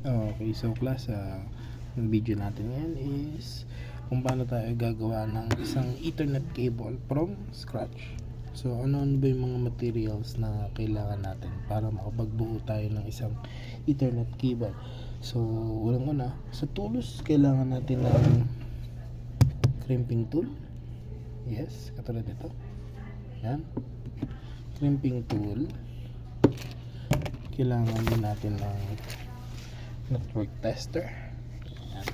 Okay, so class, yung video natin ngayon is kung paano tayo gagawa ng isang Ethernet cable from scratch. So ano ba yung mga materials na kailangan natin para makapagbuo tayo ng isang Ethernet cable. So unang-una, sa tools kailangan natin ng crimping tool. Yes, katulad nito. Yan, crimping tool. Kailangan din natin ng network tester. Ayan.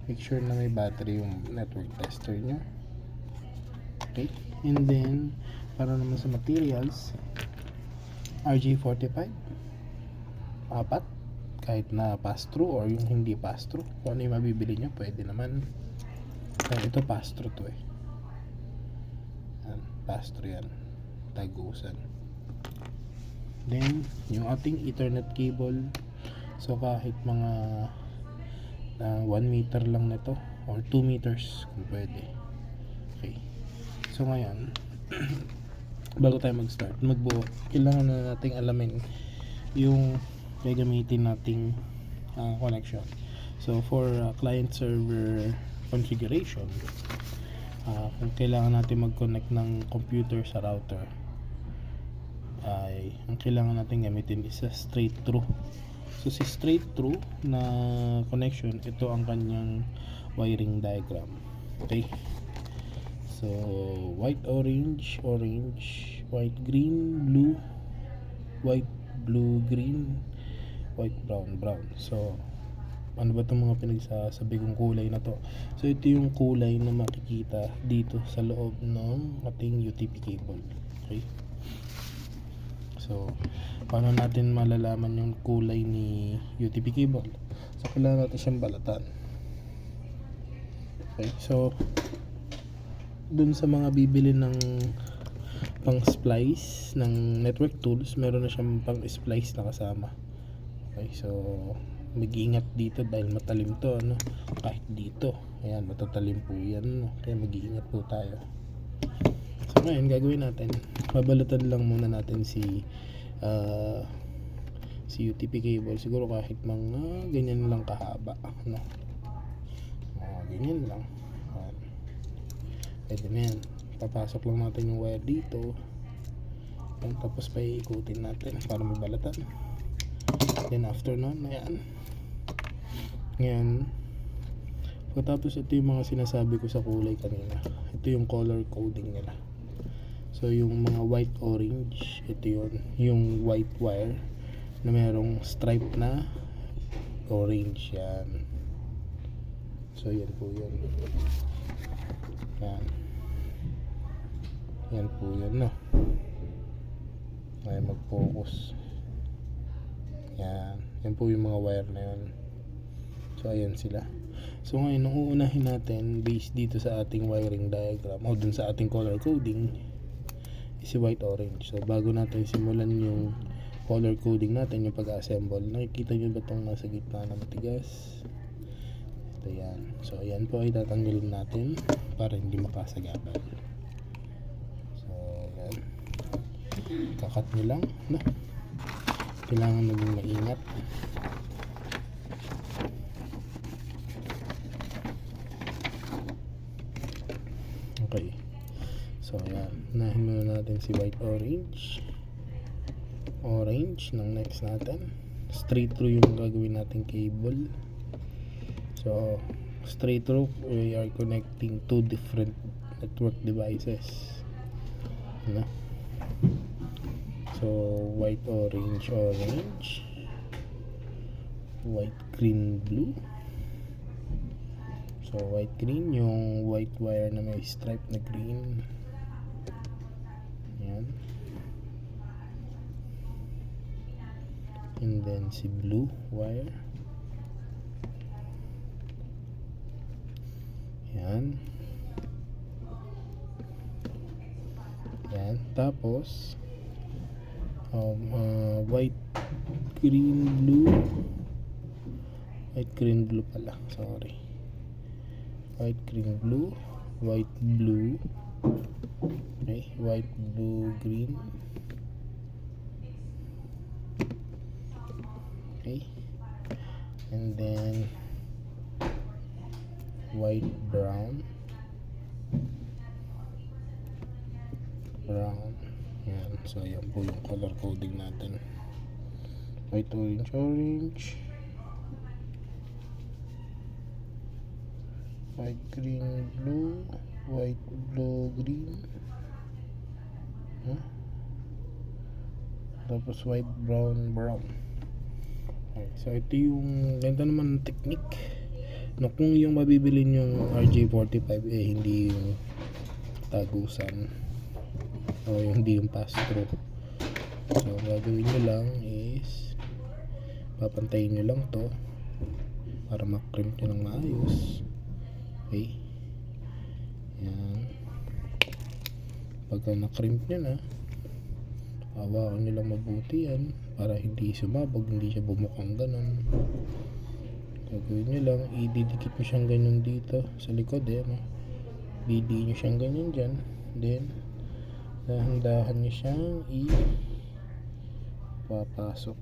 Make sure na may battery yung network tester nyo. Okay, and then para naman sa materials, RJ45 apat, kahit na pass-through or yung hindi pass-through, kung ano yung mabibili nyo pwede naman. Pero ito pass-through to eh. Ayan, pass-through yan, tagusan. Then yung ating Ethernet cable, so kahit mga 1 meter lang na to or 2 meters kung pwede. Okay, so ngayon bago tayo magbuo, kailangan na nating alamin yung gagamitin nating connection. So for client server configuration, kung kailangan natin mag-connect ng computer sa router, ay ang kailangan natin gamitin is a straight through. So si straight through na connection, ito ang kanyang wiring diagram. Okay, so white orange, orange, white green, blue, white blue green, white brown brown. So ano ba itong mga pinagsasabi kong kulay na to? So ito yung kulay na makikita dito sa loob ng ating UTP cable. Okay, so paano natin malalaman yung kulay ni UTP cable? So kailangan natin siyang balatan. Okay, so dun sa mga bibili ng pang splice ng network tools, meron na siyang pang splice na kasama. Okay, so mag-iingat dito dahil matalim to, ano? Kahit dito, ayan, matatalim po yan, no? Kaya mag-iingat po tayo. So ngayon gagawin natin, babalatan lang muna natin si UTP cable, siguro kahit mga ganyan lang kahaba, no? Ganyan lang. Pwede na yan. Papasok lang natin yung wire dito, and tapos paikutin natin para mabalatan. Then after nun, ayan. Ngayon, pagkatapos ito yung mga sinasabi ko sa kulay kanina, ito yung color coding nila. So yung mga white orange, ito yun, yung white wire na merong stripe na orange, yan. So yan po yun. Yan. Yan po yun, no? Ay, mag-focus. Yan. Yan po yung mga wire na yun. So ayan sila. So ngayon, nung uunahin natin based dito sa ating wiring diagram o dun sa ating color coding is si white orange. So bago natin simulan yung color coding natin, yung pag-assemble, nakikita nyo ba itong nasa gitna na matigas? Ito yan. So ayan po ay tatanggalin natin para hindi makasagabal. So ayan, kakat nyo lang, no? Kailangan maging maingat. Okay, so ayan, unahin muna natin si white orange ng next natin. Straight through yung gagawin natin cable. So straight through, we are connecting two different network devices, no? So white orange, white green blue. So white green, yung white wire na may stripe na green, yan. And then si blue wire, yan. Yan, tapos white green blue pala, sorry. White green blue, white blue, okay, white blue green, okay, and then white, brown. Yan. So yan po yung color coding natin. White, orange, white, green, blue, white, blue, green, tapos white, brown. Okay, so ito yung ganda naman ng technique. No, kung yung mabibili yung RJ45 hindi yung tagusan o hindi yung pass-through. So gagawin nyo lang is papantayin nyo lang to para makrimp nyo ng maayos. Okay, yan. Pagka nakrimp nyo na, hawakan nyo lang mabuti yan para hindi sumabog, hindi siya bumukhang ganun. Gagawin nyo lang, ididikit nyo siyang ganyan dito sa likod BD nyo siyang ganyan dyan, then dahan-dahan nyo siyang papasok,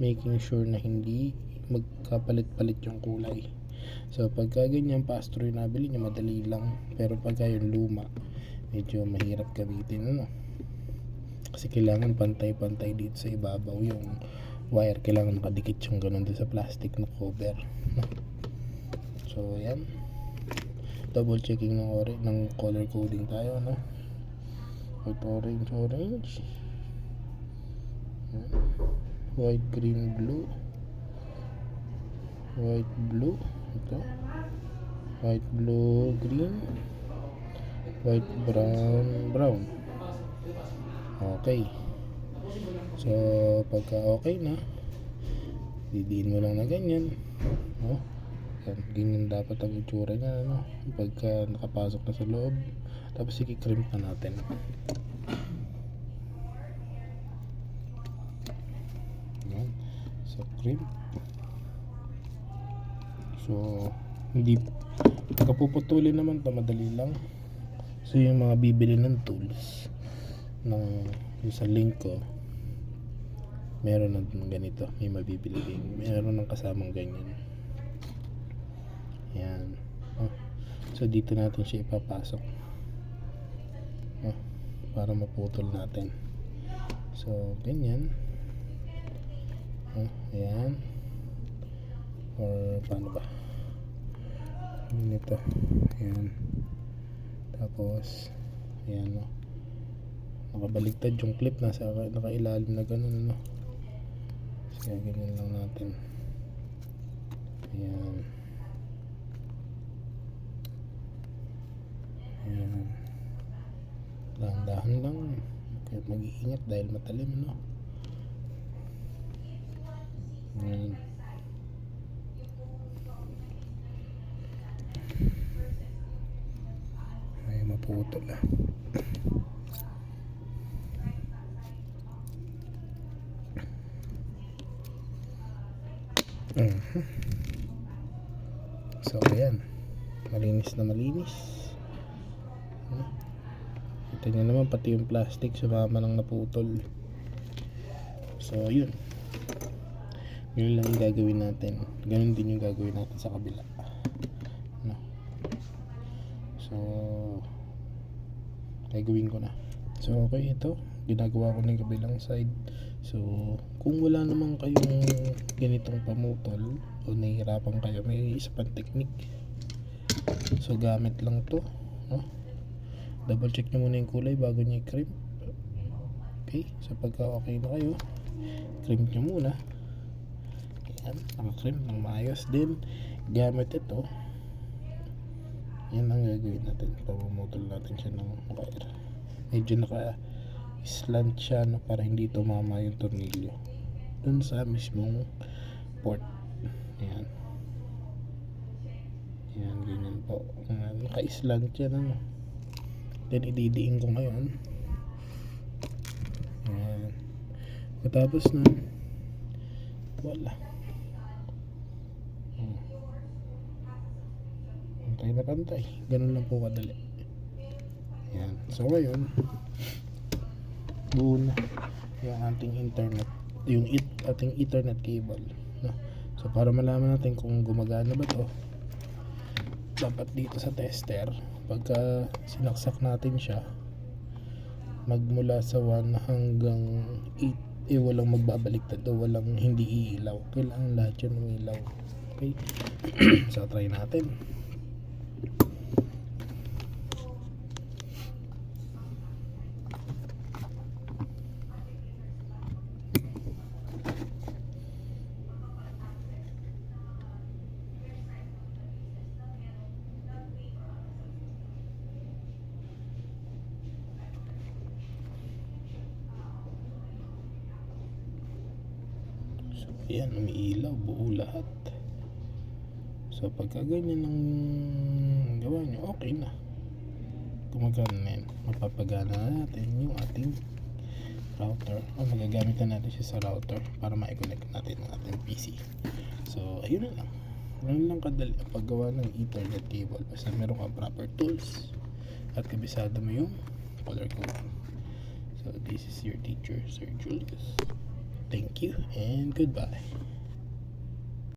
making sure na hindi magkapalit-palit yung kulay. So pagka ganyan pass-through yung nabili nyo, madali lang. Pero pagka yung luma, medyo mahirap gamitin kasi kailangan pantay-pantay dito sa ibabaw yung wire, kailangan nakadikit yung ganun din sa plastic na cover. So yan, double checking ng color coding tayo, white, orange, white, green, blue, white, blue, ito white, blue, green, white, brown. Okay, so pagka okay na, didiin mo lang na ganyan, ganyan dapat ang itsura niya, pagka nakapasok na sa loob. Tapos i-crimp na natin. Yan. So crimp. So hindi pagkapuputulin naman to, madali lang. So yung mga bibili ng tools yung sa link ko, meron ng ganito, may mabibili din, meron ng kasamang ganyan. Yan. So dito natin siya ipapasok para maputol natin. So ganyan. Ayan. Or paano ba? Ganito. Ayan. Tapos ayan, nakabaliktad yung clip, nakailalim na ganun, so ganyan lang natin. Ayan. Dahan-dahan lang, kaya mag-iingat dahil matalim, Ayan. Ay, maputol So ayan, malinis na malinis. Ito nyo naman, pati yung plastic sumama ng naputol. So yun lang yung gagawin natin. Ganun din yung gagawin natin sa kabila. So gagawin ko na. So okay, ito ginagawa ko na yung kabilang side. So kung wala naman kayong ganitong pamutol o nahihirapan kayo, may isa pang technique. So gamit lang to, double check nyo muna yung kulay bago nyo i-crimp. Okay, so pagka okay na kayo, crimp nyo muna. Ayan, naka-crimp ng maayos. Then gamit ito, yan ang gagawin natin, pamumutol natin siya ng wire. Medyo naka-slant siya, para hindi tumama yung tornilyo dun sa mismong port. Ayan, ganyan po. Naka-slant yan, then ididiin ko ngayon. Ayan, matapos na, wala, pantay na pantay, ganun lang po kadali. Ayan, so ngayon buo na yung ating internet, yung ating ethernet cable, So para malaman natin kung gumagana ba to, dapat dito sa tester, pagka sinaksak natin siya, magmula sa 1 hanggang 8, walang magbabaliktad o walang hindi iilaw. Kailangan lahat yun umilaw. Okay. So try natin. Ayan, umiilaw, buo lahat. So pagka ganyan ang gawa nyo, okay na. Gumagana na yan. Mapapagana natin yung ating router, o magagamit na natin siya sa router para ma-connect natin ang ating PC. So ayun na lang. Ganun lang kadali ang paggawa ng Ethernet cable, basta meron kang proper tools at kabisado mo yung color coding. So this is your teacher, Sir Julius. Thank you and goodbye.